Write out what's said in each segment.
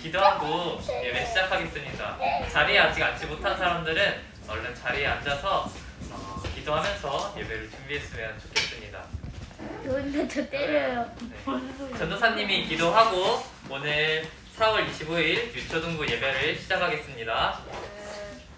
기도하고 예배 시작하겠습니다. 자리에 아직 앉지 못한 사람들은 얼른 자리에 앉아서 기도하면서 예배를 준비했으면 좋겠습니다. 근데 저 때려요. 네. 전도사님이 기도하고 오늘 4월 25일 유초등부 예배를 시작하겠습니다.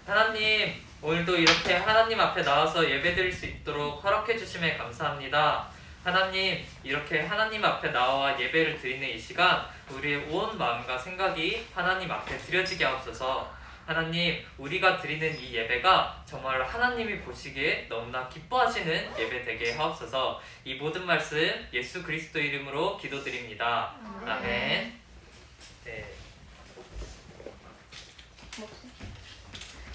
하나님, 오늘도 이렇게 하나님 앞에 나와서 예배드릴 수 있도록 허락해 주심에 감사합니다. 하나님, 이렇게 하나님 앞에 나와 예배를 드리는 이 시간 우리의 온 마음과 생각이 하나님 앞에 드려지게 하옵소서. 하나님, 우리가 드리는 이 예배가 정말 하나님이 보시기에 너무나 기뻐하시는 예배 되게 하옵소서. 이 모든 말씀 예수 그리스도 이름으로 기도드립니다. 아멘. 네.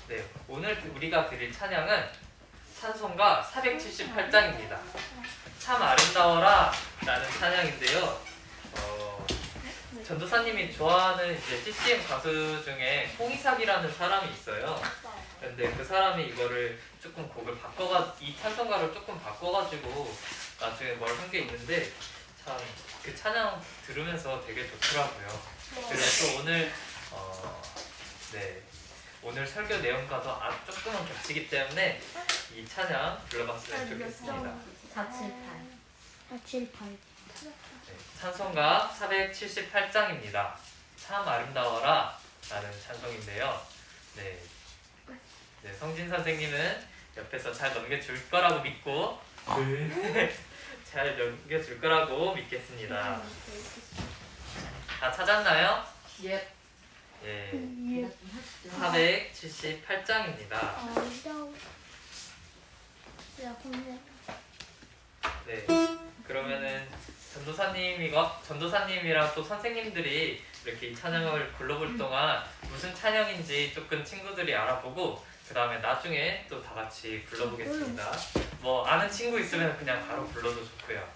네, 오늘 우리가 드릴 찬양은 찬송가 478장입니다. 참 아름다워라 라는 찬양인데요. 전도사님이 좋아하는 이제 CCM 가수 중에 홍이삭이라는 사람이 있어요. 근데 그 사람이 이거를 조금 곡을 이 찬송가를 조금 바꿔가지고 나중에 뭘 한 게 있는데 참 그 찬양 들으면서 되게 좋더라고요. 그래서 오늘 오늘 설교 내용과도 조금은 겹치기 때문에 이 찬양 불러봤으면 좋겠습니다. 478. 찬송가 478장입니다. 참 아름다워라 라는 찬송인데요. 네, 성진 선생님은 옆에서 잘 넘겨줄 거라고 믿고 잘 넘겨줄 거라고 믿겠습니다. 다 찾았나요? 예. 예. 478장입니다. 네. 그러면은 전도사님이랑 또 선생님들이 이렇게 이 찬양을 불러볼 동안 무슨 찬양인지 조금 친구들이 알아보고 그 다음에 나중에 또 다 같이 불러보겠습니다. 뭐 아는 친구 있으면 그냥 바로 불러도 좋고요.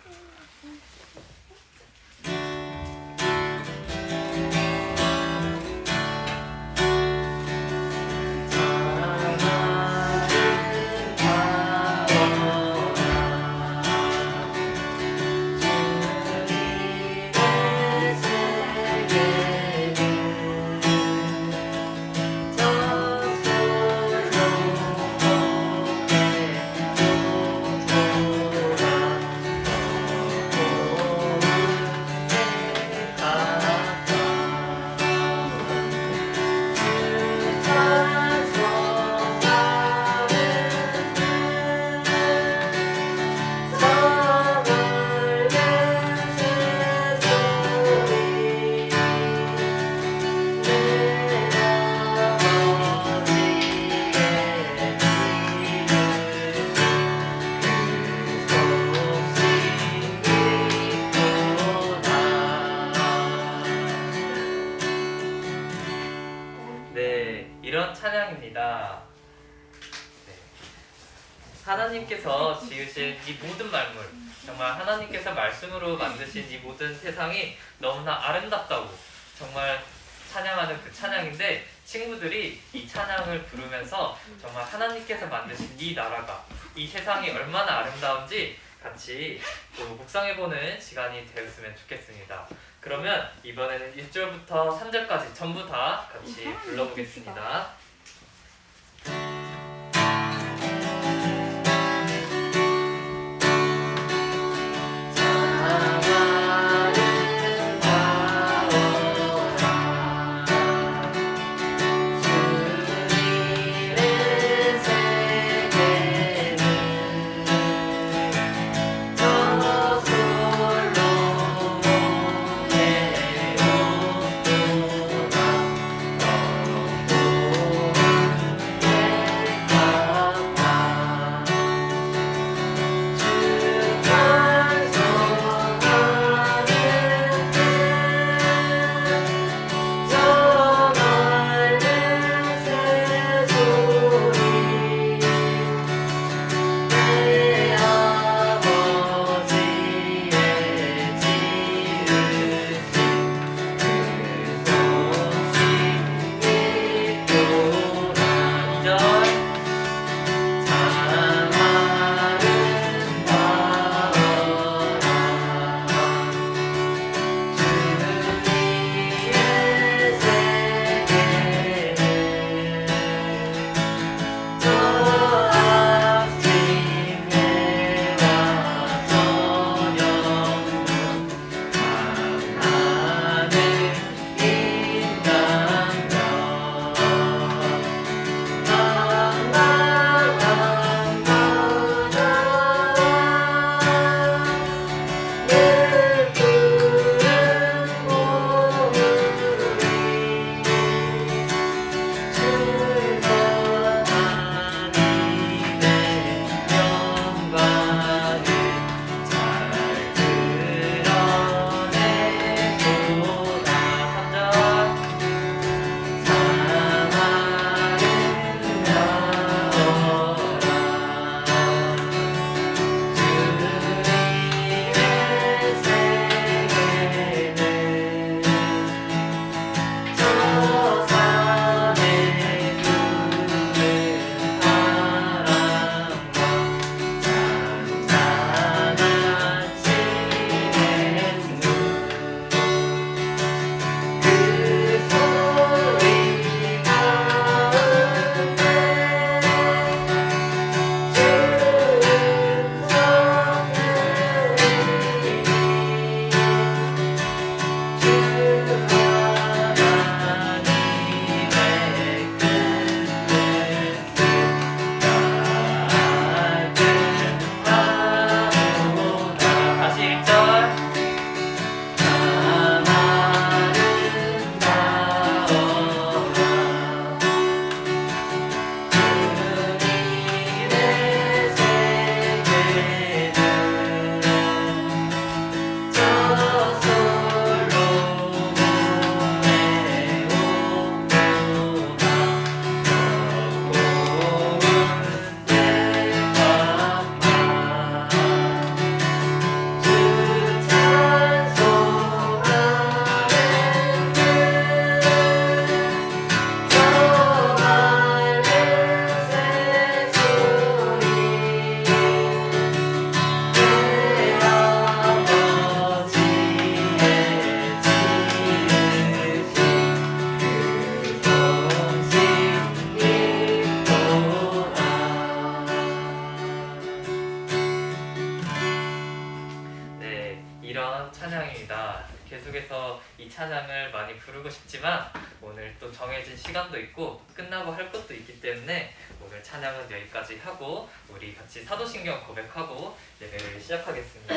이런 찬양입니다. 하나님께서 지으신 이 모든 만물, 정말 하나님께서 말씀으로 만드신 이 모든 세상이 너무나 아름답다고 정말 찬양하는 그 찬양인데, 친구들이 이 찬양을 부르면서 정말 하나님께서 만드신 이 나라가, 이 세상이 얼마나 아름다운지 같이 또 묵상해보는 시간이 되었으면 좋겠습니다. 그러면 이번에는 1절부터 3절까지 전부 다 같이 불러보겠습니다. 그래서 이 찬양을 많이 부르고 싶지만 오늘 또 정해진 시간도 있고 끝나고 할 것도 있기 때문에 오늘 찬양은 여기까지 하고 우리 같이 사도신경 고백하고 예배를 시작하겠습니다.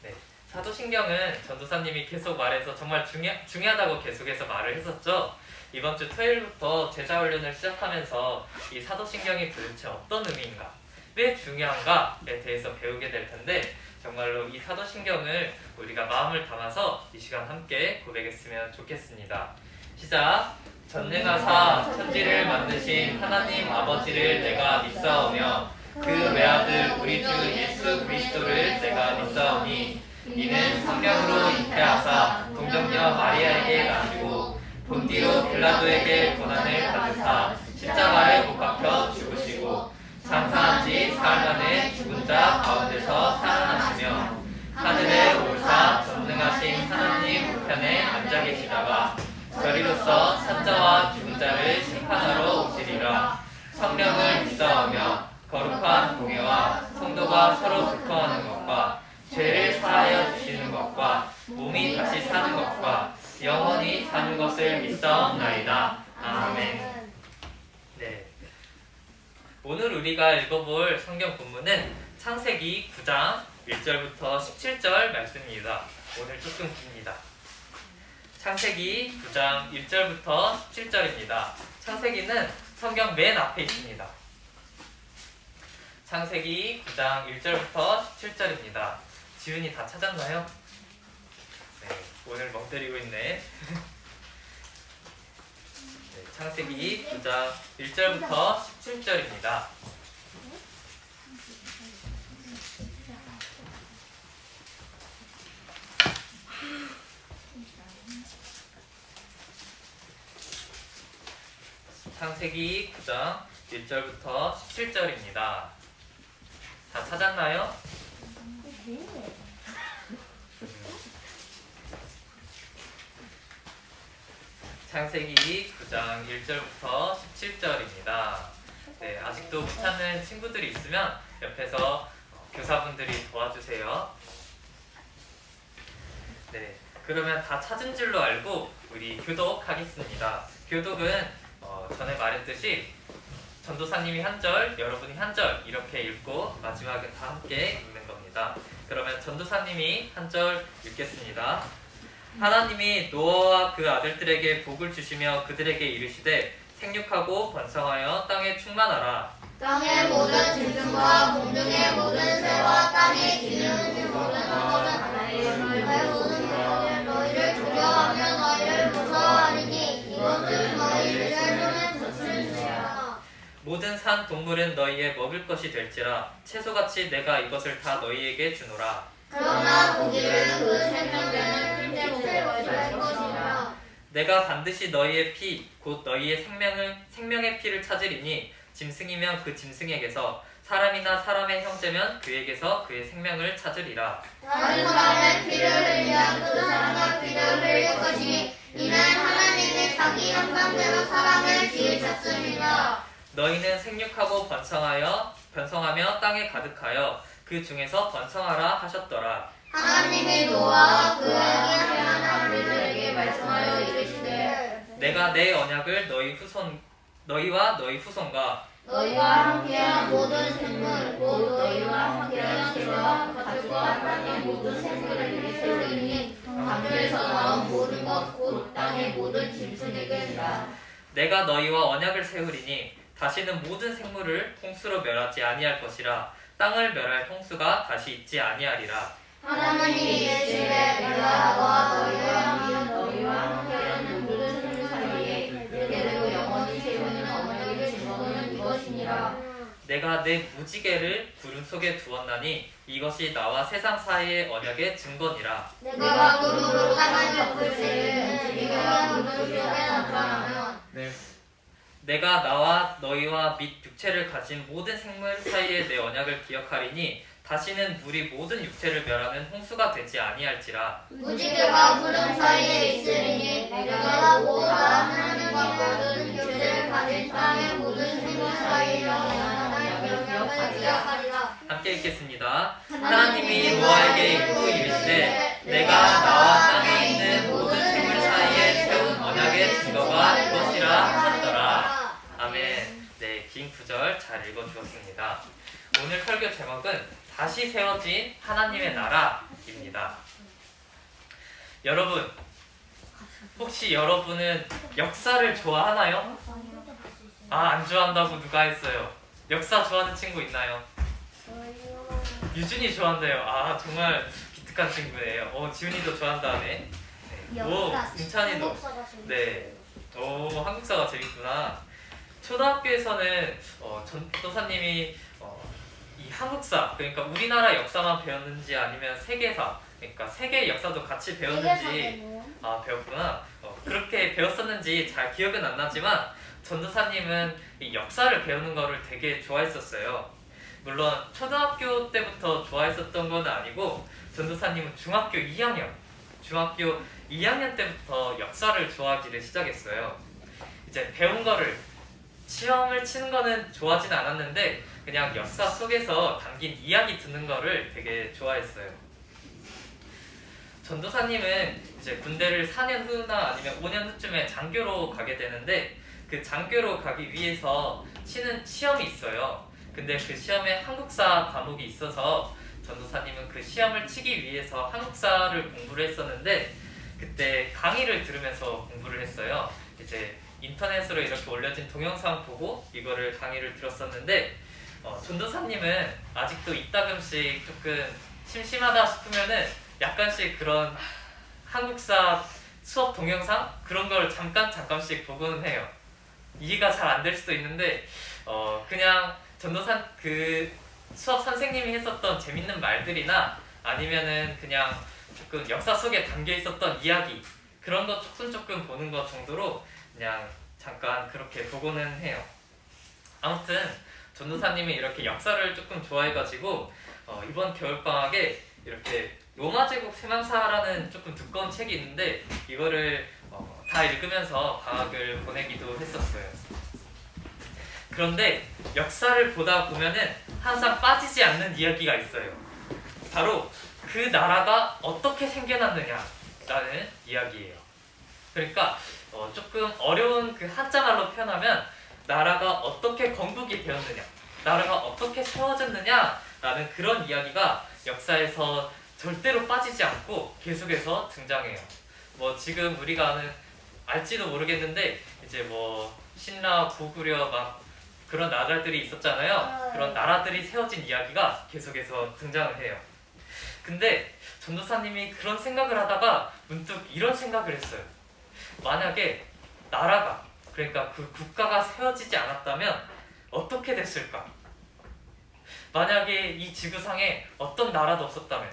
네, 사도신경은 전도사님이 계속 말해서 정말 중요하다고 계속해서 말을 했었죠. 이번 주 토요일부터 제자훈련을 시작하면서 이 사도신경이 도대체 어떤 의미인가, 왜 중요한가에 대해서 배우게 될 텐데 정말로 이 사도신경을 우리가 마음을 담아서 이 시간 함께 고백했으면 좋겠습니다. 시작! 전능하사 천지를 만드신 하나님 아버지를 내가 믿사오며 그 외아들 우리 주 예수 그리스도를 내가 믿사오니 이는 성령으로 잉태하사 동정녀 마리아에게 나시고 본디오 빌라도에게 고난을 받으사 십자가에 못 박혀 죽으시고 장사한 지 사흘 만에 죽은 자 가운데서 살아나시며 하늘에 오르사 전능하신 하나님 우편에 앉아 계시다가 저리로서 산자와 죽은 자를 심판하러 오시리라. 성령을 믿사오며 거룩한 공예와 성도가 서로 교통하는 것과 죄를 사하여 주시는 것과 몸이 다시 사는 것과 영원히 사는 것을 믿사옵나이다. 아멘. 네. 오늘 우리가 읽어볼 성경 본문은 창세기 9장 1절부터 17절 말씀입니다. 오늘 조금 깁니다. 창세기 9장 1절부터 17절입니다. 창세기는 성경 맨 앞에 있습니다. 창세기 9장 1절부터 17절입니다. 지훈이 다 찾았나요? 네, 오늘 멍 때리고 있네. 네, 창세기 9장 1절부터 17절입니다. 창세기 9장 1절부터 17절입니다. 다 찾았나요? 창세기 9장 1절부터 17절입니다. 네, 아직도 못 찾는 친구들이 있으면 옆에서 교사분들이 도와주세요. 네, 그러면 다 찾은 줄로 알고 우리 교독하겠습니다. 교독은 전에 말했듯이 전도사님이 한 절, 여러분이 한 절 이렇게 읽고 마지막에 다 함께 읽는 겁니다. 그러면 전도사님이 한 절 읽겠습니다. 하나님이 노아와 그 아들들에게 복을 주시며 그들에게 이르시되 생육하고 번성하여 땅에 충만하라. 땅의 모든 짐승과 공중의 모든 새와 땅에 기는 모든 것은 하나의 모든 것은 너희를 두려워하며 너희를 무서워하리니 이것은 너희를 손에 줬으니라. 모든 산 동물은 너희의 먹을 것이 될지라 채소같이 내가 이것을 다 너희에게 주노라. 그러나 고기를 그 생명되는 힘대로 할 것이라. 내가 반드시 너희의 피 곧 너희의 생명의 피를 찾으리니 짐승이면 그 짐승에게서 사람이나 사람의 형제면 그에게서 그의 생명을 찾으리라. 다른 사람의 피를 흘리면 그 사람의 피를 흘릴 것이니 이는 하나님이 자기 형상대로 사람을 지으셨습니다. 너희는 생육하고 번성하며 땅에 가득하여 그 중에서 번성하라 하셨더라. 하나님이 노아와 그에게 하나님 아들들에게 말씀하여 이르시되 내가 내 언약을 너희와 너희 후손과 너희와 함께한 모든 생물 곧 너희와 함께한 새와 가축과 땅의 모든 생물에게 세우리니 강들에서 나온 모든 것 곧 땅의 모든 짐승에게니라. 내가 너희와 언약을 세우리니 다시는 모든 생물을 홍수로 멸하지 아니할 것이라. 땅을 멸할 홍수가 다시 있지 아니하리라. 하나님이 이르시되 내가 너희와 함께하는 모든 생물 사이에 대대로 영원히 세우는 언약의 증거는 이것이니라. 내가 내 무지개를 구름 속에 두었나니 이것이 나와 세상 사이의 언약의 증거니라. 내가 구름으로 땅을 덮을 때에 네가 구름 속에 나타나면 내가 나와 너희와 및 육체를 가진 모든 생물 사이의 내 언약을 기억하리니 다시는 물이 모든 육체를 멸하는 홍수가 되지 아니할지라. 무지개가 구름 사이에 있으리니 내가 곧 하나님과 모든 육체를 가진 땅의 모든 생물 사이에 나타날 영향을 기억하리라. 함께 읽겠습니다. 하나님이 노아에게 이르고 이르시되 내가 나와 땅에 있는 모든 생물 사이에 세운 언약의 증거가 이것이라 하셨더라. 아멘. 네, 긴 구절 잘 읽어주었습니다. 오늘 설교 제목은 다시 세워진 하나님의 나라입니다. 여러분, 혹시 여러분은 역사를 좋아하나요? 안 좋아한다고 누가 했어요? 역사 좋아하는 친구 있나요? 유준이 좋아한대요. 정말 기특한 친구예요. 지훈이도 좋아한다네. 네. 승찬이도. 네. 한국사가 재밌구나. 초등학교에서는 전도사님이 이 한국사, 그러니까 우리나라 역사만 배웠는지 아니면 세계사, 그러니까 세계 역사도 같이 배웠는지 배웠구나. 그렇게 배웠었는지 잘 기억은 안 나지만 전도사님은 이 역사를 배우는 거를 되게 좋아했었어요. 물론 초등학교 때부터 좋아했었던 건 아니고 전도사님은 중학교 2학년 때부터 역사를 좋아하기를 시작했어요. 이제 배운 거를 시험을 치는 거는 좋아하진 않았는데 그냥 역사 속에서 담긴 이야기 듣는 거를 되게 좋아했어요. 전도사님은 이제 군대를 4년 후나 아니면 5년 후쯤에 장교로 가게 되는데 그 장교로 가기 위해서 치는 시험이 있어요. 근데 그 시험에 한국사 과목이 있어서 전도사님은 그 시험을 치기 위해서 한국사를 공부를 했었는데 그때 강의를 들으면서 공부를 했어요. 이제 인터넷으로 이렇게 올려진 동영상 보고 이거를 강의를 들었었는데 전도사님은 아직도 이따금씩 조금 심심하다 싶으면은 약간씩 그런 한국사 수업 동영상 그런 걸 잠깐씩 보고는 해요. 이해가 잘 안 될 수도 있는데 그냥 전도사 그 수업 선생님이 했었던 재밌는 말들이나 아니면은 그냥 조금 역사 속에 담겨 있었던 이야기 그런 거 조금 보는 것 정도로 그냥 잠깐 그렇게 보고는 해요. 아무튼 전도사님이 이렇게 역사를 조금 좋아해가지고 이번 겨울방학에 이렇게 로마 제국 세망사라는 조금 두꺼운 책이 있는데 이거를 다 읽으면서 방학을 보내기도 했었어요. 그런데 역사를 보다 보면은 항상 빠지지 않는 이야기가 있어요. 바로 그 나라가 어떻게 생겨났느냐라는 이야기예요. 그러니까 조금 어려운 그 한자말로 표현하면 나라가 어떻게 건국이 되었느냐, 나라가 어떻게 세워졌느냐라는 그런 이야기가 역사에서 절대로 빠지지 않고 계속해서 등장해요. 지금 우리가 알지도 모르겠는데 이제 신라, 고구려 막 그런 나라들이 있었잖아요. 그런 나라들이 세워진 이야기가 계속해서 등장을 해요. 근데 전도사님이 그런 생각을 하다가 문득 이런 생각을 했어요. 만약에 나라가, 그러니까 그 국가가 세워지지 않았다면 어떻게 됐을까? 만약에 이 지구상에 어떤 나라도 없었다면,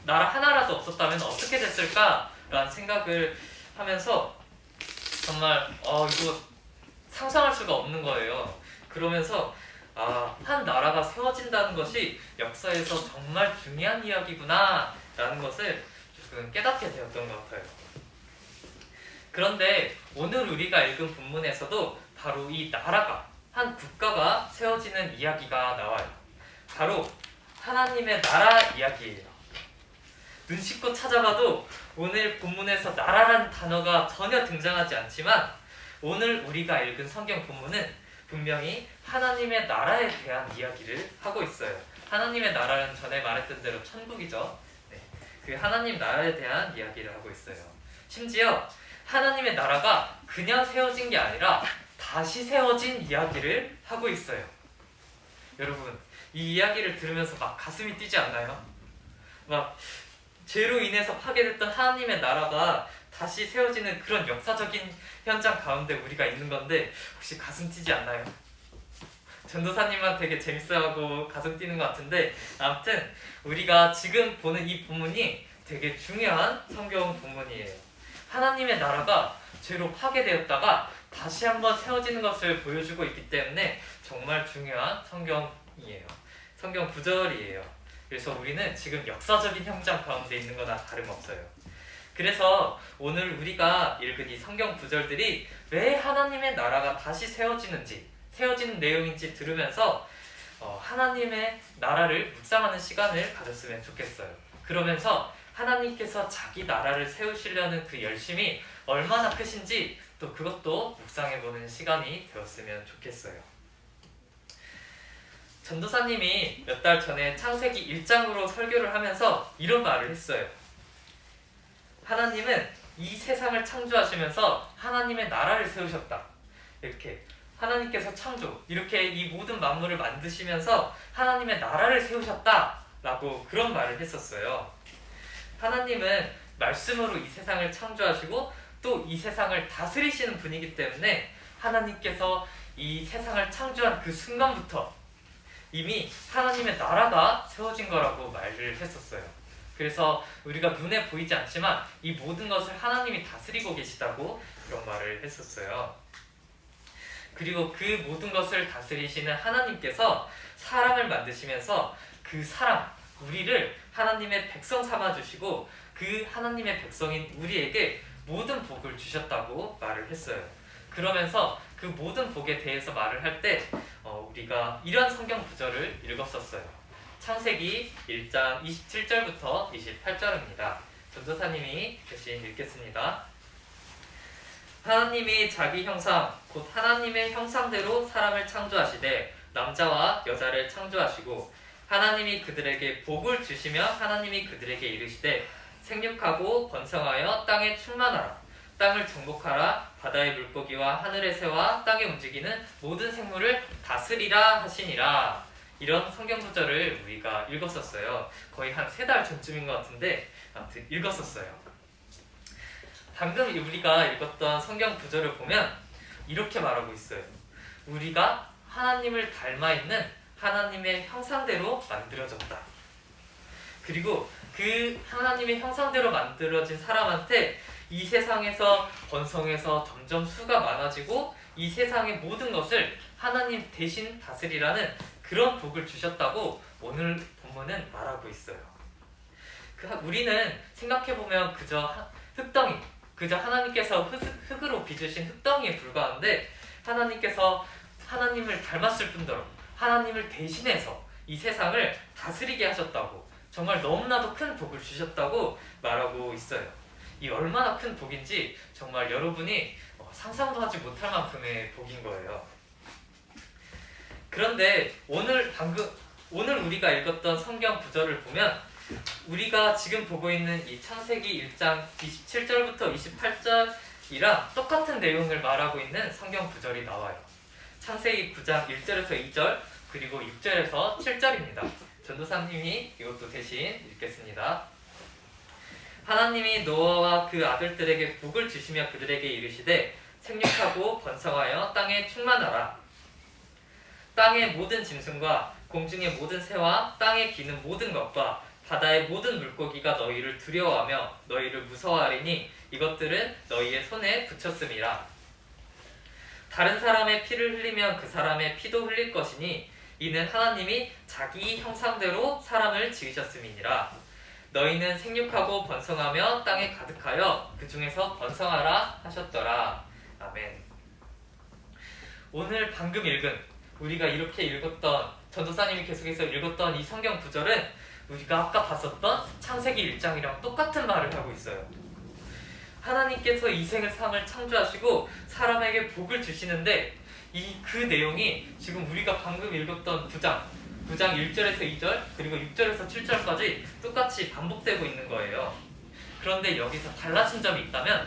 나라 하나라도 없었다면 어떻게 됐을까라는 생각을 하면서 정말 이거 상상할 수가 없는 거예요. 그러면서 한 나라가 세워진다는 것이 역사에서 정말 중요한 이야기구나 라는 것을 조금 깨닫게 되었던 것 같아요. 그런데 오늘 우리가 읽은 본문에서도 바로 이 나라가, 한 국가가 세워지는 이야기가 나와요. 바로 하나님의 나라 이야기예요. 눈 씻고 찾아봐도 오늘 본문에서 나라라는 단어가 전혀 등장하지 않지만 오늘 우리가 읽은 성경 본문은 분명히 하나님의 나라에 대한 이야기를 하고 있어요. 하나님의 나라는 전에 말했던 대로 천국이죠. 네, 그 하나님 나라에 대한 이야기를 하고 있어요. 심지어 하나님의 나라가 그냥 세워진 게 아니라 다시 세워진 이야기를 하고 있어요. 여러분, 이 이야기를 들으면서 막 가슴이 뛰지 않나요? 막 죄로 인해서 파괴됐던 하나님의 나라가 다시 세워지는 그런 역사적인 현장 가운데 우리가 있는 건데 혹시 가슴 뛰지 않나요? 전도사님만 되게 재밌어하고 가슴 뛰는 것 같은데 아무튼 우리가 지금 보는 이 본문이 되게 중요한 성경 본문이에요. 하나님의 나라가 죄로 파괴되었다가 다시 한번 세워지는 것을 보여주고 있기 때문에 정말 중요한 성경이에요. 성경 구절이에요. 그래서 우리는 지금 역사적인 현장 가운데 있는 거나 다름없어요. 그래서 오늘 우리가 읽은 이 성경 구절들이 왜 하나님의 나라가 다시 세워지는지, 세워지는 내용인지 들으면서 하나님의 나라를 묵상하는 시간을 가졌으면 좋겠어요. 그러면서 하나님께서 자기 나라를 세우시려는 그 열심이 얼마나 크신지 또 그것도 묵상해보는 시간이 되었으면 좋겠어요. 전도사님이 몇 달 전에 창세기 1장으로 설교를 하면서 이런 말을 했어요. 하나님은 이 세상을 창조하시면서 하나님의 나라를 세우셨다. 이렇게 하나님께서 창조, 이렇게 이 모든 만물을 만드시면서 하나님의 나라를 세우셨다 라고 그런 말을 했었어요. 하나님은 말씀으로 이 세상을 창조하시고 또 이 세상을 다스리시는 분이기 때문에 하나님께서 이 세상을 창조한 그 순간부터 이미 하나님의 나라가 세워진 거라고 말을 했었어요. 그래서 우리가 눈에 보이지 않지만 이 모든 것을 하나님이 다스리고 계시다고 그런 말을 했었어요. 그리고 그 모든 것을 다스리시는 하나님께서 사람을 만드시면서 그 사람, 우리를 하나님의 백성 삼아주시고 그 하나님의 백성인 우리에게 모든 복을 주셨다고 말을 했어요. 그러면서 그 모든 복에 대해서 말을 할 때 우리가 이런 성경 구절을 읽었었어요. 창세기 1장 27절부터 28절입니다. 전도사님이 대신 읽겠습니다. 하나님이 자기 형상 곧 하나님의 형상대로 사람을 창조하시되 남자와 여자를 창조하시고 하나님이 그들에게 복을 주시며 하나님이 그들에게 이르시되 생육하고 번성하여 땅에 충만하라. 땅을 정복하라. 바다의 물고기와 하늘의 새와 땅에 움직이는 모든 생물을 다스리라 하시니라. 이런 성경 구절을 우리가 읽었었어요. 거의 한 3달 전쯤인 것 같은데 아무튼 읽었었어요. 방금 우리가 읽었던 성경 구절을 보면 이렇게 말하고 있어요. 우리가 하나님을 닮아 있는 하나님의 형상대로 만들어졌다. 그리고 그 하나님의 형상대로 만들어진 사람한테 이 세상에서 번성해서 점점 수가 많아지고 이 세상의 모든 것을 하나님 대신 다스리라는 그런 복을 주셨다고 오늘 본문은 말하고 있어요. 우리는 생각해보면 그저 흙덩이, 그저 하나님께서 흙으로 빚으신 흙덩이에 불과한데 하나님께서 하나님을 닮았을 뿐더러 하나님을 대신해서 이 세상을 다스리게 하셨다고, 정말 너무나도 큰 복을 주셨다고 말하고 있어요. 이 얼마나 큰 복인지 정말 여러분이 상상도 하지 못할 만큼의 복인 거예요. 그런데 오늘 우리가 읽었던 성경 구절을 보면 우리가 지금 보고 있는 이 창세기 1장 27절부터 28절이랑 똑같은 내용을 말하고 있는 성경 구절이 나와요. 창세기 9장 1절에서 2절 그리고 6절에서 7절입니다. 전도사님이 이것도 대신 읽겠습니다. 하나님이 노아와 그 아들들에게 복을 주시며 그들에게 이르시되 생육하고 번성하여 땅에 충만하라. 땅의 모든 짐승과 공중의 모든 새와 땅에 기는 모든 것과 바다의 모든 물고기가 너희를 두려워하며 너희를 무서워하리니 이것들은 너희의 손에 붙였음이라. 다른 사람의 피를 흘리면 그 사람의 피도 흘릴 것이니 이는 하나님이 자기 형상대로 사람을 지으셨음이니라. 너희는 생육하고 번성하며 땅에 가득하여 그 중에서 번성하라 하셨더라. 아멘. 오늘 방금 읽은 우리가 이렇게 읽었던 전도사님이 계속해서 읽었던 이 성경 구절은 우리가 아까 봤었던 창세기 1장이랑 똑같은 말을 하고 있어요. 하나님께서 이 세상을 창조하시고 사람에게 복을 주시는데 그 내용이 지금 우리가 방금 읽었던 9장 1절에서 2절 그리고 6절에서 7절까지 똑같이 반복되고 있는 거예요. 그런데 여기서 달라진 점이 있다면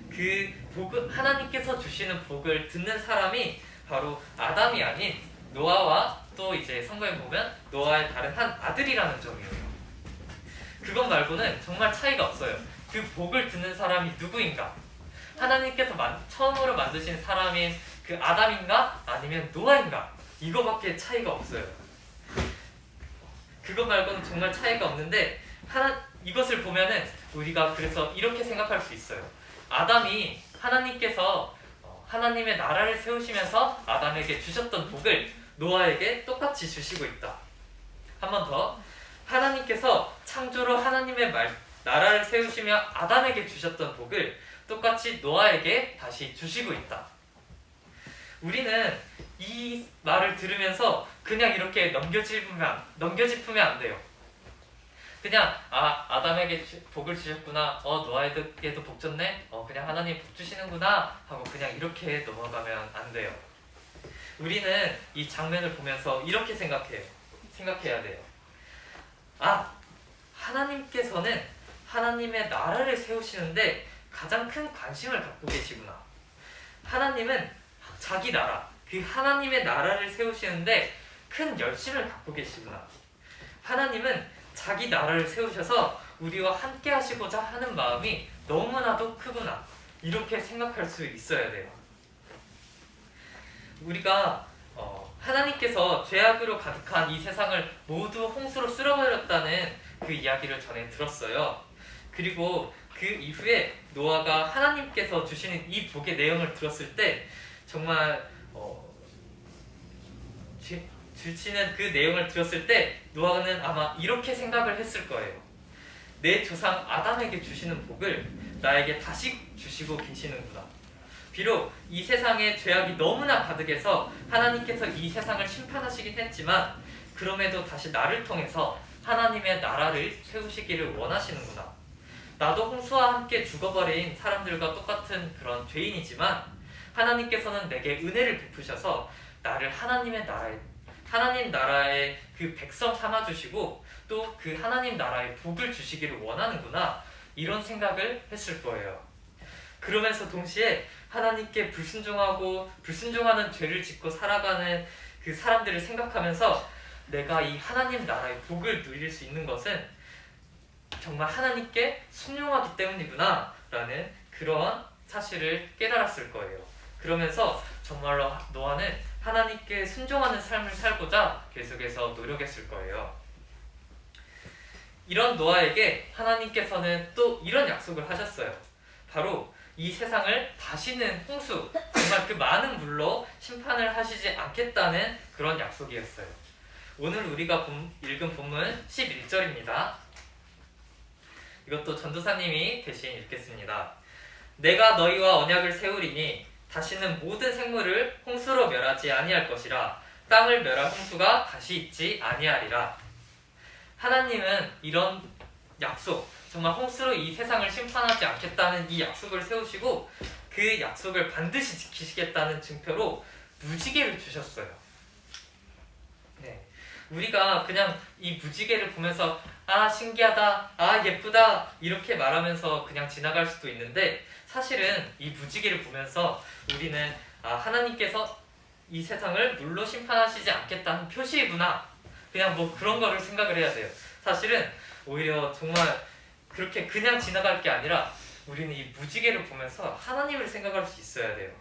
그 하나님께서 주시는 복을 듣는 사람이 바로 아담이 아닌 노아와 또 이제 성경에 보면 노아의 다른 한 아들이라는 점이에요. 그것 말고는 정말 차이가 없어요. 그 복을 듣는 사람이 누구인가? 하나님께서 처음으로 만드신 사람인 그 아담인가? 아니면 노아인가? 이거밖에 차이가 없어요. 그것 말고는 정말 차이가 없는데 이것을 보면은 우리가 그래서 이렇게 생각할 수 있어요. 아담이 하나님께서 하나님의 나라를 세우시면서 아담에게 주셨던 복을 노아에게 똑같이 주시고 있다. 한 번 더. 하나님께서 창조로 하나님의 나라를 세우시며 아담에게 주셨던 복을 똑같이 노아에게 다시 주시고 있다. 우리는 이 말을 들으면서 그냥 이렇게 넘겨짚으면 안 돼요. 그냥 아담에게 복을 주셨구나, 노아에게도 복 줬네, 그냥 하나님 복 주시는구나 하고 그냥 이렇게 넘어가면 안 돼요. 우리는 이 장면을 보면서 이렇게 생각해야 돼요. 하나님께서는 하나님의 나라를 세우시는데 가장 큰 관심을 갖고 계시구나. 하나님은 자기 나라, 그 하나님의 나라를 세우시는데 큰 열심을 갖고 계시구나. 하나님은 자기 나라를 세우셔서 우리와 함께 하시고자 하는 마음이 너무나도 크구나. 이렇게 생각할 수 있어야 돼요. 우리가 하나님께서 죄악으로 가득한 이 세상을 모두 홍수로 쓸어버렸다는 그 이야기를 전에 들었어요. 그리고 그 이후에 노아가 하나님께서 주시는 이 복의 내용을 들었을 때 정말 주시는 그 내용을 들었을 때 노아는 아마 이렇게 생각을 했을 거예요. 내 조상 아담에게 주시는 복을 나에게 다시 주시고 계시는구나. 비록 이 세상에 죄악이 너무나 가득해서 하나님께서 이 세상을 심판하시긴 했지만 그럼에도 다시 나를 통해서 하나님의 나라를 세우시기를 원하시는구나. 나도 홍수와 함께 죽어버린 사람들과 똑같은 그런 죄인이지만 하나님께서는 내게 은혜를 베푸셔서 나를 하나님 나라의 그 백성 삼아주시고 또 그 하나님 나라의 복을 주시기를 원하는구나. 이런 생각을 했을 거예요. 그러면서 동시에 하나님께 불순종하는 죄를 짓고 살아가는 그 사람들을 생각하면서 내가 이 하나님 나라의 복을 누릴 수 있는 것은 정말 하나님께 순종하기 때문이구나 라는 그런 사실을 깨달았을 거예요. 그러면서 정말로 노아는 하나님께 순종하는 삶을 살고자 계속해서 노력했을 거예요. 이런 노아에게 하나님께서는 또 이런 약속을 하셨어요. 바로 이 세상을 다시는 홍수, 정말 그 많은 물로 심판을 하시지 않겠다는 그런 약속이었어요. 오늘 우리가 읽은 본문 11절입니다. 이것도 전도사님이 대신 읽겠습니다. 내가 너희와 언약을 세우리니 다시는 모든 생물을 홍수로 멸하지 아니할 것이라. 땅을 멸할 홍수가 다시 있지 아니하리라. 하나님은 이런 약속, 정말 홍수로 이 세상을 심판하지 않겠다는 이 약속을 세우시고 그 약속을 반드시 지키시겠다는 증표로 무지개를 주셨어요. 네, 우리가 그냥 이 무지개를 보면서 신기하다, 예쁘다 이렇게 말하면서 그냥 지나갈 수도 있는데 사실은 이 무지개를 보면서 우리는 하나님께서 이 세상을 물로 심판하시지 않겠다는 표시이구나. 그냥 그런 거를 생각을 해야 돼요. 사실은 오히려 정말 그렇게 그냥 지나갈 게 아니라 우리는 이 무지개를 보면서 하나님을 생각할 수 있어야 돼요.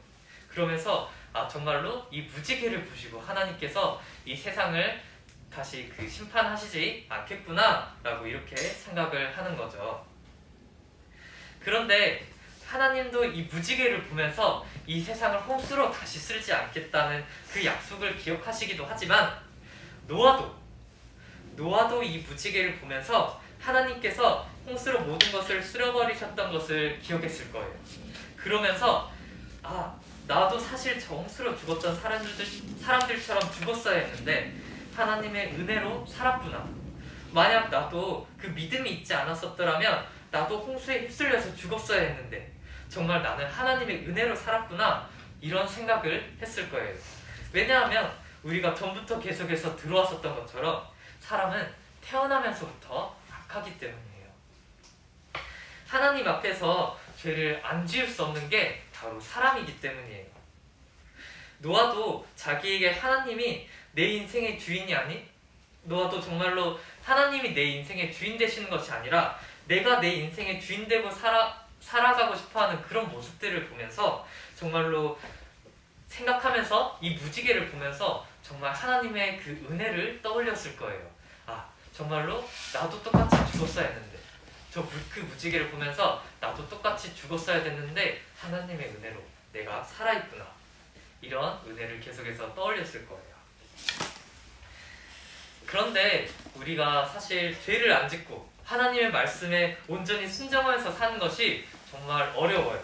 그러면서 정말로 이 무지개를 보시고 하나님께서 이 세상을 다시 심판하시지 않겠구나 라고 이렇게 생각을 하는 거죠. 그런데 하나님도 이 무지개를 보면서 이 세상을 홍수로 다시 쓸지 않겠다는 그 약속을 기억하시기도 하지만 노아도 이 무지개를 보면서 하나님께서 홍수로 모든 것을 쓸어버리셨던 것을 기억했을 거예요. 그러면서 나도 사실 저 홍수로 죽었던 사람들처럼 죽었어야 했는데 하나님의 은혜로 살았구나. 만약 나도 그 믿음이 있지 않았었더라면 나도 홍수에 휩쓸려서 죽었어야 했는데 정말 나는 하나님의 은혜로 살았구나. 이런 생각을 했을 거예요. 왜냐하면 우리가 전부터 계속해서 들어왔었던 것처럼 사람은 태어나면서부터 악하기 때문이에요. 하나님 앞에서 죄를 안 지을 수 없는 게 바로 사람이기 때문이에요. 노아도 자기에게 하나님이 내 인생의 주인이 노아도 정말로 하나님이 내 인생의 주인 되시는 것이 아니라 내가 내 인생의 주인 되고 살아가고 싶어하는 그런 모습들을 보면서 정말로 생각하면서 이 무지개를 보면서 정말 하나님의 그 은혜를 떠올렸을 거예요. 정말로 나도 똑같이 죽었어야 했는데 그 무지개를 보면서 나도 똑같이 죽었어야 됐는데 하나님의 은혜로 내가 살아있구나. 이런 은혜를 계속해서 떠올렸을 거예요. 그런데 우리가 사실 죄를 안 짓고 하나님의 말씀에 온전히 순종하면서 사는 것이 정말 어려워요.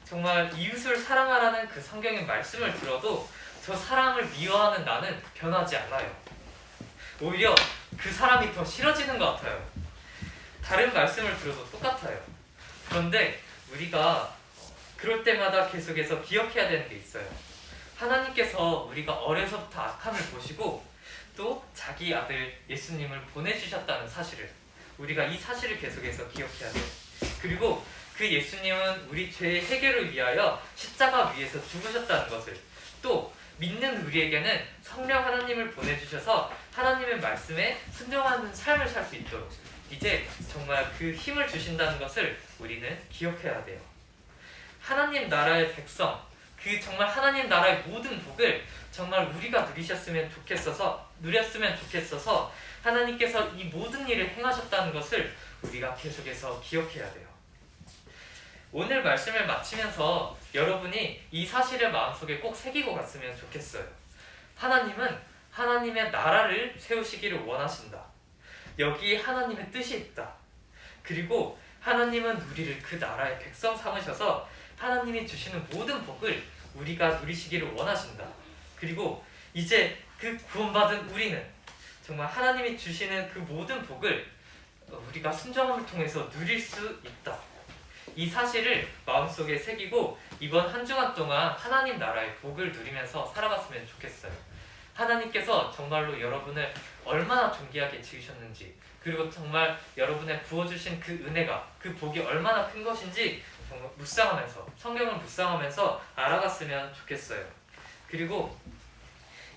정말 이웃을 사랑하라는 그 성경의 말씀을 들어도 저 사람을 미워하는 나는 변하지 않아요. 오히려 그 사람이 더 싫어지는 것 같아요. 다른 말씀을 들어도 똑같아요. 그런데 우리가 그럴 때마다 계속해서 기억해야 되는 게 있어요. 하나님께서 우리가 어려서부터 악함을 보시고 또 자기 아들 예수님을 보내주셨다는 사실을, 우리가 이 사실을 계속해서 기억해야 돼요. 그리고 그 예수님은 우리 죄의 해결을 위하여 십자가 위에서 죽으셨다는 것을, 또 믿는 우리에게는 성령 하나님을 보내주셔서 하나님의 말씀에 순종하는 삶을 살 수 있도록 이제 정말 그 힘을 주신다는 것을 우리는 기억해야 돼요. 하나님 나라의 백성, 그 정말 하나님 나라의 모든 복을 정말 우리가 누렸으면 좋겠어서 하나님께서 이 모든 일을 행하셨다는 것을 우리가 계속해서 기억해야 돼요. 오늘 말씀을 마치면서 여러분이 이 사실을 마음속에 꼭 새기고 갔으면 좋겠어요. 하나님은 하나님의 나라를 세우시기를 원하신다. 여기에 하나님의 뜻이 있다. 그리고 하나님은 우리를 그 나라의 백성 삼으셔서 하나님이 주시는 모든 복을 우리가 누리시기를 원하신다. 그리고 이제 그 구원받은 우리는 정말 하나님이 주시는 그 모든 복을 우리가 순종함을 통해서 누릴 수 있다. 이 사실을 마음속에 새기고 이번 한 주간 동안 하나님 나라의 복을 누리면서 살아갔으면 좋겠어요. 하나님께서 정말로 여러분을 얼마나 존귀하게 지으셨는지, 그리고 정말 여러분의 부어주신 그 은혜가, 그 복이 얼마나 큰 것인지 정말 묵상하면서, 성경을 묵상하면서 알아갔으면 좋겠어요. 그리고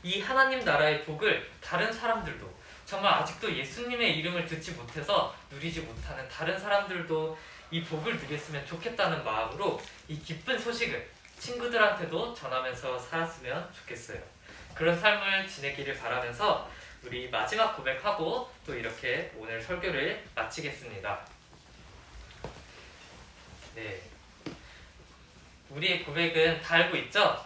이 하나님 나라의 복을 다른 사람들도, 정말 아직도 예수님의 이름을 듣지 못해서 누리지 못하는 다른 사람들도 이 복을 누렸으면 좋겠다는 마음으로 이 기쁜 소식을 친구들한테도 전하면서 살았으면 좋겠어요. 그런 삶을 지내기를 바라면서 우리 마지막 고백하고 또 이렇게 오늘 설교를 마치겠습니다. 네, 우리의 고백은 다 알고 있죠?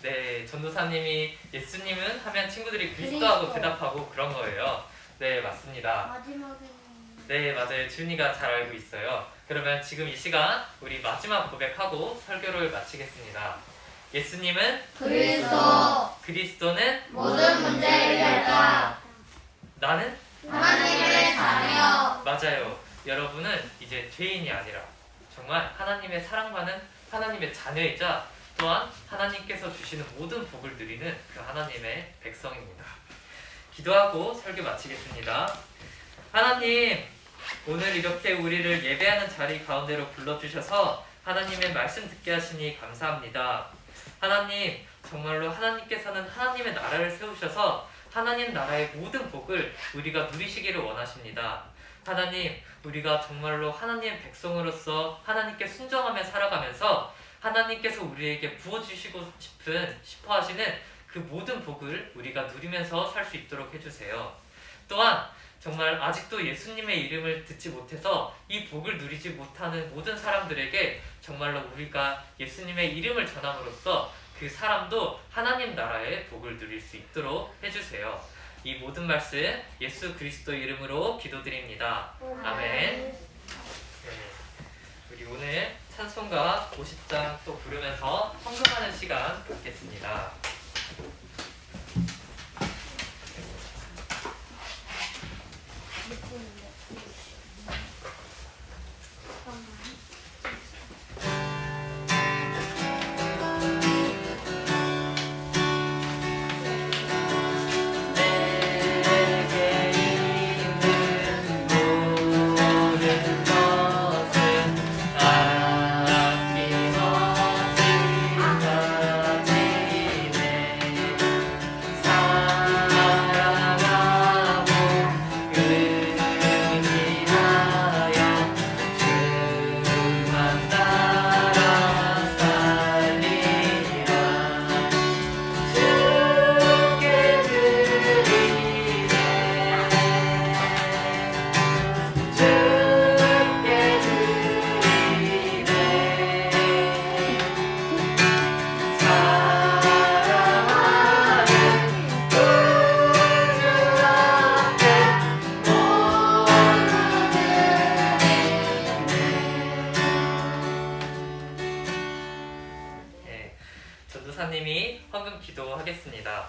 네, 전도사님이 예수님은 하면 친구들이 그리스도하고 대답하고 그런 거예요. 네, 맞습니다. 마지막에는 네, 맞아요. 준이가 잘 알고 있어요. 그러면 지금 이 시간 우리 마지막 고백하고 설교를 마치겠습니다. 예수님은 그리스도는 모든 문제를 해결한다. 나는 하나님의 자녀. 맞아요. 여러분은 이제 죄인이 아니라 정말 하나님의 사랑받는 하나님의 자녀이자 또한 하나님께서 주시는 모든 복을 누리는 그 하나님의 백성입니다. 기도하고 설교 마치겠습니다. 하나님, 오늘 이렇게 우리를 예배하는 자리 가운데로 불러주셔서 하나님의 말씀 듣게 하시니 감사합니다. 하나님, 정말로 하나님께서는 하나님의 나라를 세우셔서 하나님 나라의 모든 복을 우리가 누리시기를 원하십니다. 하나님, 우리가 정말로 하나님의 백성으로서 하나님께 순종하며 살아가면서 하나님께서 우리에게 부어주시고 싶어 하시는 그 모든 복을 우리가 누리면서 살 수 있도록 해주세요. 또한 정말 아직도 예수님의 이름을 듣지 못해서 이 복을 누리지 못하는 모든 사람들에게 정말로 우리가 예수님의 이름을 전함으로써 그 사람도 하나님 나라의 복을 누릴 수 있도록 해주세요. 이 모든 말씀 예수 그리스도 이름으로 기도드립니다. 아멘. 네, 우리 오늘 찬송가 50장 또 부르면서 헌금하는 시간 갖겠습니다. 아낌없이 가지는 기도하겠습니다.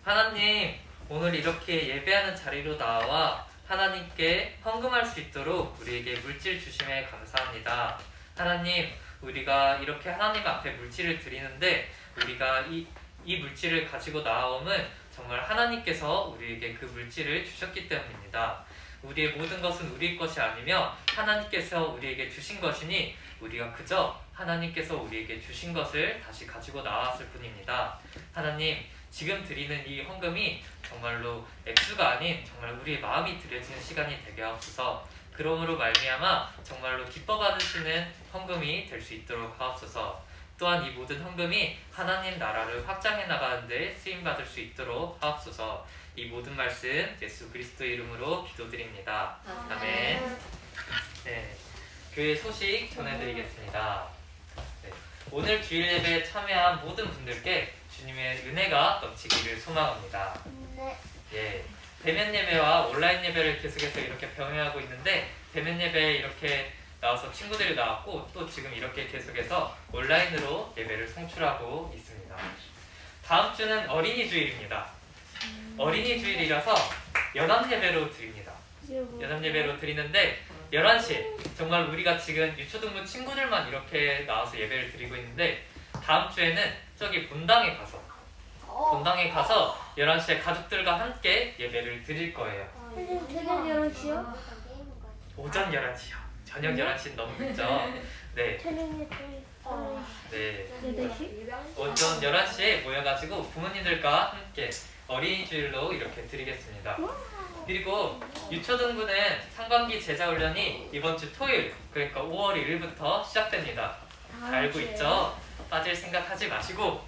하나님, 오늘 이렇게 예배하는 자리로 나와 하나님께 헌금할 수 있도록 우리에게 물질 주심에 감사합니다. 하나님, 우리가 이렇게 하나님 앞에 물질을 드리는데 우리가 이 물질을 가지고 나옴은 정말 하나님께서 우리에게 그 물질을 주셨기 때문입니다. 우리의 모든 것은 우리 것이 아니며 하나님께서 우리에게 주신 것이니 우리가 그저 하나님께서 우리에게 주신 것을 다시 가지고 나왔을 뿐입니다. 하나님, 지금 드리는 이 헌금이 정말로 액수가 아닌 정말 우리의 마음이 드려지는 시간이 되게 하옵소서. 그러므로 말미암아 정말로 기뻐 받으시는 헌금이 될 수 있도록 하옵소서. 또한 이 모든 헌금이 하나님 나라를 확장해 나가는 데 쓰임 받을 수 있도록 하옵소서. 이 모든 말씀 예수 그리스도 이름으로 기도드립니다. 아멘. 네, 교회 소식 전해드리겠습니다. 네, 오늘 주일 예배에 참여한 모든 분들께 주님의 은혜가 넘치기를 소망합니다. 예, 대면 예배와 온라인 예배를 계속해서 이렇게 병행하고 있는데 대면 예배에 이렇게 나와서 친구들이 나왔고 또 지금 이렇게 계속해서 온라인으로 예배를 송출하고 있습니다. 다음 주는 어린이 주일입니다. 어린이 주일이라서 연합 예배로 드립니다. 연합 예배로 드리는데 11시에 정말 우리가 지금 유초등부 친구들만 이렇게 나와서 예배를 드리고 있는데 다음 주에는 저기 본당에 가서 11시에 가족들과 함께 예배를 드릴 거예요. 저녁 11시요? 오전 11시요. 저녁 11시는 너무 늦죠. 네. 저녁에 네. 8시? 오전 11시에 모여가지고 부모님들과 함께 어린이 주일로 이렇게 드리겠습니다. 그리고 유초등부는 상반기 제자훈련이 이번 주 토요일, 그러니까 5월 1일부터 시작됩니다. 다 알고 있죠? 빠질 생각하지 마시고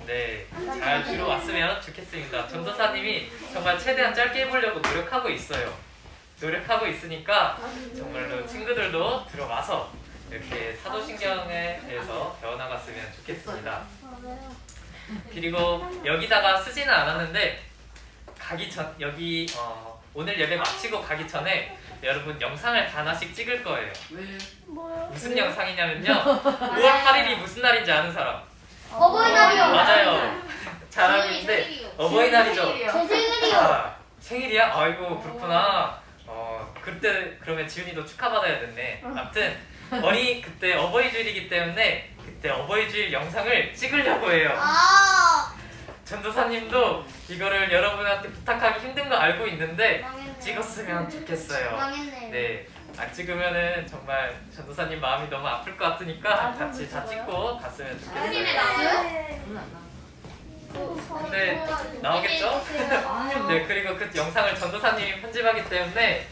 네, 잘 들어왔으면 좋겠습니다. 전도사님이 정말 최대한 짧게 해보려고 노력하고 있어요. 노력하고 있으니까 정말로 친구들도 들어와서 이렇게 사도신경에 대해서 배워나갔으면 좋겠습니다. 그리고 여기다가 쓰지는 않았는데 가기 전 여기 오늘 예배 마치고 가기 전에 여러분 영상을 다 하나씩 찍을 거예요. 뭐요? 무슨 영상이냐면요. 5월 8일이 무슨 날인지 아는 사람? 어버이날이요. 맞아요. 잘 알고 있는데 어버이날이죠. 제 생일이요. 아, 생일이야? 아이고 그렇구나. 그때 그러면 지훈이도 축하받아야 됐네. 아무튼 그때 어버이 주일이기 때문에 그때 어버이 주일 영상을 찍으려고 해요. 전도사님도 이거를 여러분한테 부탁하기 힘든 거 알고 있는데 망했네요. 찍었으면 좋겠어요. 망했네요. 네, 안 찍으면은 정말 전도사님 마음이 너무 아플 것 같으니까 같이 다 찍고 갔으면 사진에 좋겠어요. 나와요? 근데 나오겠죠? 네, 그리고 그 영상을 전도사님이 편집하기 때문에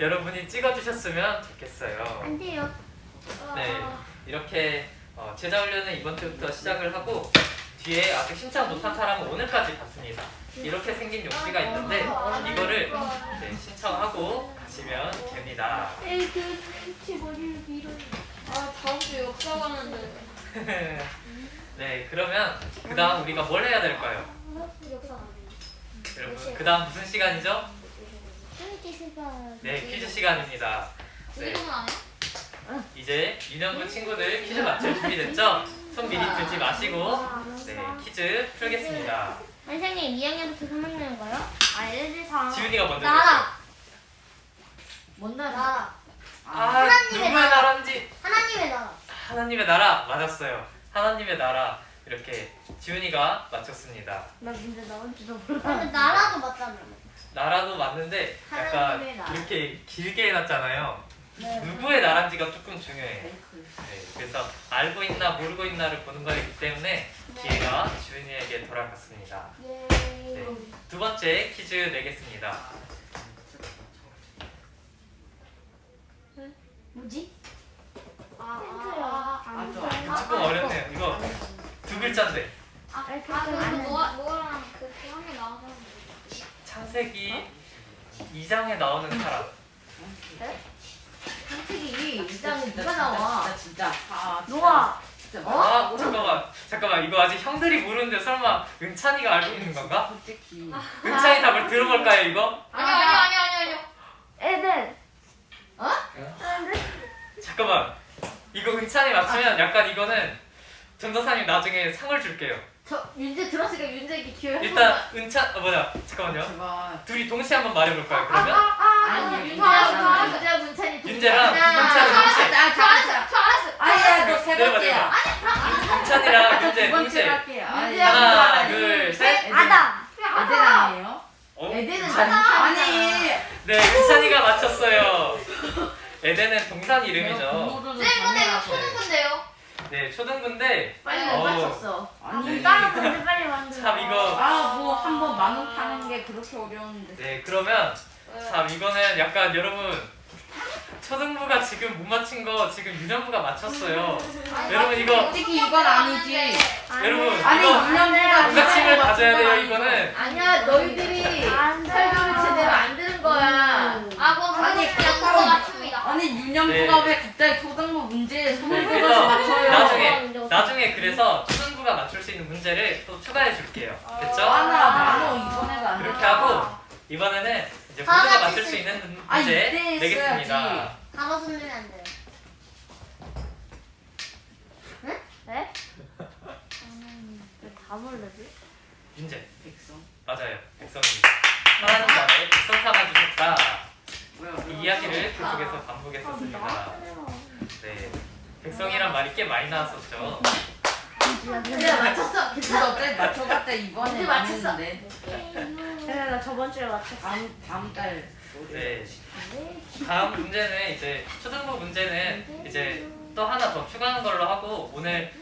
여러분이 찍어주셨으면 좋겠어요. 안 돼요. 네, 이렇게 제자훈련은 이번 주부터 시작을 하고 뒤에 아직 신청 못한 사람은 오늘까지 갔습니다. 이렇게 생긴 용지가 있는데 이거를 신청하고 가시면 됩니다. 에이, 그 머리를 밀어. 다음 주 역사 가는데. 네, 그러면 그 다음 우리가 뭘 해야 될까요? 역사 여러분, 그 다음 무슨 시간이죠? 퀴즈 시간. 네, 퀴즈 시간입니다. 네, 우리는 안 해? 이제 유년부 친구들 퀴즈 맞출 준비됐죠? 손 미리 들지 마시고 네, 퀴즈 풀겠습니다. 선생님 2학년부터 3학년인가요? 1, 2, 3. 지훈이가 먼저 나라. 뭔 나라? 나라. 아, 하나님의 누구의 나라. 나라인지 하나님의 나라. 하나님의 나라 맞았어요. 하나님의 나라 이렇게 지훈이가 맞췄습니다. 나 근데 나온지도 몰라. 근데 나라도 맞잖아. 나라도 맞는데 약간 하나님의 나라. 이렇게 길게 해놨잖아요. 네. 누구의 나라인지가 조금 중요해요. 네, 그래서 알고 있나 모르고 있나를 보는 거이기 때문에 기회가 지훈이에게 돌아갔습니다. 네, 두 번째 퀴즈 내겠습니다. 뭐지? 조금 어렵네요. 이거 두 글자인데 노아랑 그 태양에 나온 사람. 창세기 2장에 나오는 사람. 창세기 2장에 누가 나와? 진짜. 노아. 진짜. 아, 잠깐만. 이거 아직 형들이 모르는데 설마 은찬이가 알고 있는 건가? 솔직히. 은찬이 답을 들어볼까요, 이거? 아니요. 에덴. 잠깐만. 이거 은찬이 맞추면 약간 이거는 전도사님 나중에 상을 줄게요. 저 윤재 들었으니까 윤재에게 기회. 일단 잠깐만요. 제발. 둘이 동시에 한번 말해볼까요? 그러면 아니 윤재랑 윤재랑 문찬이. 윤재랑 문찬이 동시에. 잘했어. 아니야, 너 세 내려봐, 번째야. 문찬이랑 윤재 두 번째로 동시에. 할게요. 아니, 하나, 둘, 셋. 아담. 에덴 아니에요? 어? 에덴은 아니. 네, 문찬이가 맞췄어요. 에덴은 동산 이름이죠. 쌤 근데 이거 초등부인데요. 네, 초등부인데. 빨리 어. 못 맞췄어. 아니. 다른 건데 빨리 만들어. 참 이거. 아, 뭐 한 번 만 원 파는 게 그렇게 어려운데. 네, 그러면 참 이거는 약간 여러분 초등부가 지금 못 맞힌 거 지금 유년부가 맞췄어요. 여러분 이거 솔직히 이건 아니지. 여러분 아니, 이거 유년부가 부가침을 가져야 돼요. 아니죠. 이거는. 아니야 너희들이 안 돼. 설교를 제대로 안 들은 거야. 그럼 아니, 그냥 그렇다고 그거 맞춥니다. 아니, 유년부가 네. 왜 갑자기 초등부 문제에 손을 네, 들어서 그래서 맞춰요? 나중에 그래서 초등부가 맞출 수 있는 문제를 또 추가해 줄게요. 됐죠? 하나, 만원 이번에도 안 그렇게 돼. 하고 이번에는 이제 다 모두가 맞출 맞출 수 수 있는 아, 문제 이때 내겠습니다. 했어야지. 단어 손들면 안 돼요. 네? 다 몰라지? 문제 백성. 맞아요. 백성입니다. 하나님 나라에 백성 삼아주셨다. 뭐야? 이 이야기를 계속해서 반복했었습니다. 네, 백성이란 말이 꽤 많이 나왔었죠. 그래 맞췄어. 누가 빼 맞춰봤다 이번에 문제 맞췄어. 맞는데. 그래 나 저번 주에 맞췄어. 다음 달. 네, 다음 문제는 이제 초등부 문제는 이제 또 하나 더 추가하는 걸로 하고 오늘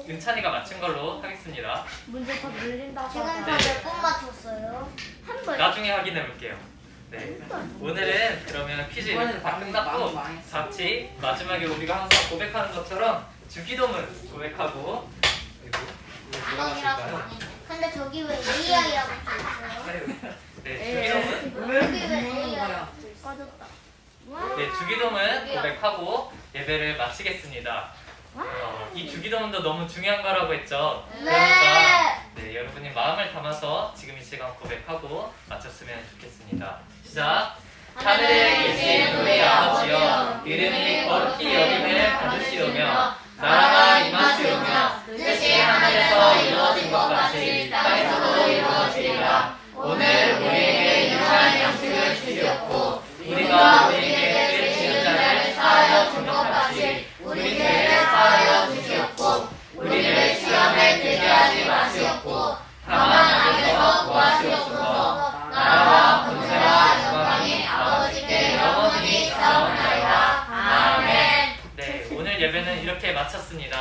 은찬이가 맞춘 걸로 하겠습니다. 문제 더 늘린다고. 지금 하잖아. 네. 저 몇 번 맞췄어요? 한 번. 나중에 확인해 볼게요. 네, 오늘은 그러면 퀴즈 이렇게 다 끝났고 같이 마지막에 우리가 항상 고백하는 것처럼 주기도문 고백하고 그리고 단어이라고 망해. 근데 저기 왜 AI라고 써있어요? 네, 주기도문 여기 왜 그러는 AI라고 거야? 써있어요? 꺼졌다. 네, 주기도문 고백하고 예배를 마치겠습니다. 이 주기도문도 너무 중요한 거라고 했죠. 그러니까 네, 여러분이 마음을 담아서 지금 이 시간 고백하고 마쳤으면 좋겠습니다. 시작. 하늘에 계신 우리 아버지여, 이름이 거룩히 여김을 받으시오며 나라가 임하시오며 뜻이 하늘에서 이루어진 것 같이 땅에서도 이루어지리라. 오늘 우리에게 일용할 양식을 주시옵고 우리가 우리에게 죄 지은 자를 사하여 준 것 같이 우리 죄를 사하여 주시옵고 우리를 시험에 들게 하지 마시옵고 다만 악에서 구하시옵소서. 나라와 권세와 영광이 아버지께 영원히 있사옵나이다. 아멘. 네, 오늘 예배는 이렇게 마쳤습니다.